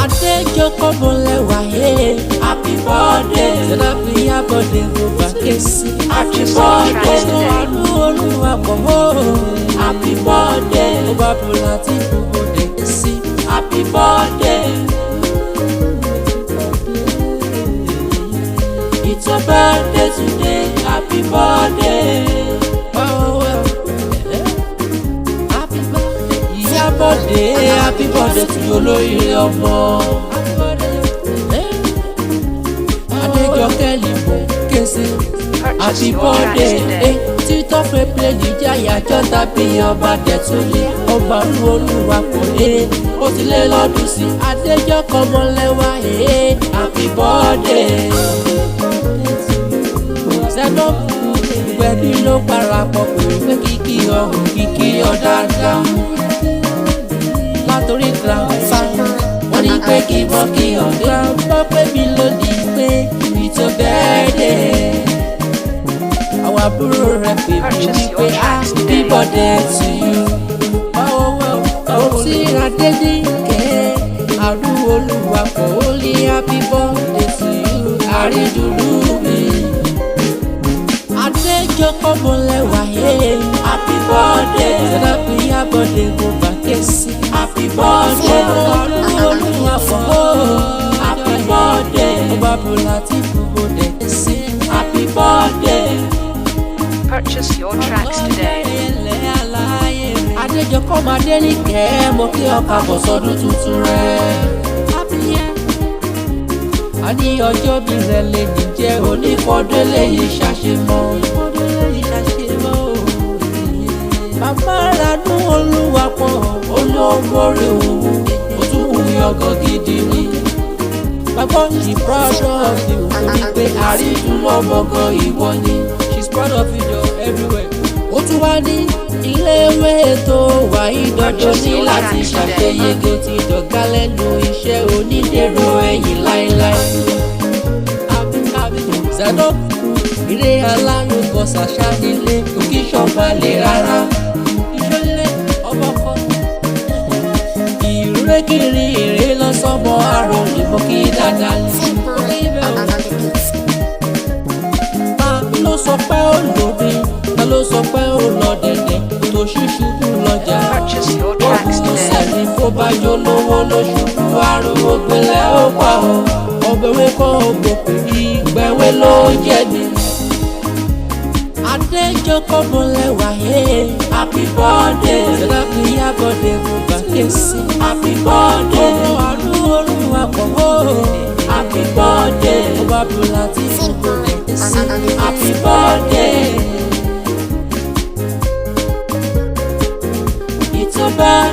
Adéjọkọ́ Mọ́lẹ́wà happy birthday. Sẹ́dáfì Yábọ̀dé mo bá ké sí. Happy birthday. Àánú Olúwa pọ̀ mọ́. Happy birthday. Mo bá bùrọ̀ àti gbogbo dé ké sí. Happy birthday. It's your birthday today. Happy birthday. Happy birthday to you, olóríire ọmọ. Adéjọkẹ́ Lìbò kése. Happy birthday. Títọ́ pépé níjà yàjọ́ tàbí ọba Dẹ̀túnlé. Ọba Olúwa kò lé. Ó ti lé lọ́dún sí. Adéjọkọ́ Mọ́lẹ́wà happy birthday. Sẹ́dọ̀ gbẹ̀bí ló parapọ̀ pé kíkí ọ̀hún kíkí ọ̀ dáadáa. Látòrí grandpa wọ́n ní pé kí wọ́n kí ọ̀ grandpa pé mi lónìí pé it's your birthday. Àwọn àbúrò rẹ̀ pè mí wípé happy birthday to you. Àwọn tí Adéníkẹ́ Àánú Olúwa kò ó ní happy birthday to you. Àrídùnnú mi. Adéjọkọ́ Mọ́lẹ́wà happy birthday. Sẹ́dáfì Yábọ̀dé mo bá ké sí. Happy birthday. Àánú Olúwa fọ́. Happy birthday. Mo bá bùrọ̀ àti gbogbo dé ké sí. Happy birthday. Purchase your tracks today. Adéjọkọ́ Adéníkẹ́ mo kí ọ káàbọ̀ sọ́dún tuntun rẹ̀. A ní ọjọ́ bí rẹ̀ lè ní jẹ́ onífọ́délé yìí ṣàṣemọ́. Bàbá Àánú Olúwa pọ̀ olóńgbòrè òwú ó tún wù yọgàn gidi ni. Bàbá she proud of you torí pé àrídùnlọ́mọgàn ìwọ ni. She's proud of you everywhere. Ó tún wá ní iléèwé tó wà ìdọ́jọ́ ní láti ṣàṣeyege ti dọ̀gá lẹ́nu iṣẹ́ onídèrò ẹ̀yìn láéláé. Sẹ́dọ̀ ilé aláyọ̀ kọ ṣàṣà nílé òkè ṣọ́ba lè rárá. Ìṣọ̀lẹ̀ ọmọ kan ìrúrékìrì èrè lọ sọ́mọ àrò ní mo kí dáadáa ní. Ta ló sọ pé ó lòdì? Ta ló sọ pé ó lọ dẹ̀dẹ̀? Tó ṣùṣubú lọ́jà. Ó sẹ́ni kó bá jó lówó lóṣùbù àrùn ògbélé ó pa ọ́. Ọ̀bẹ̀wé kọ́ ògbòkè ìgbẹ̀wé ló jẹ́ ni. Adéjọkọ́ Mọ́lẹ́wà happy birthday. Sẹ́dáfì Yábọ̀dé mo bá ké sí. Happy birthday. Àánú Olúwa pọ̀ happy birthday. Mo bá bùrọ̀ àti gbogbo dé ké sí. Happy birthday. It's your birthday.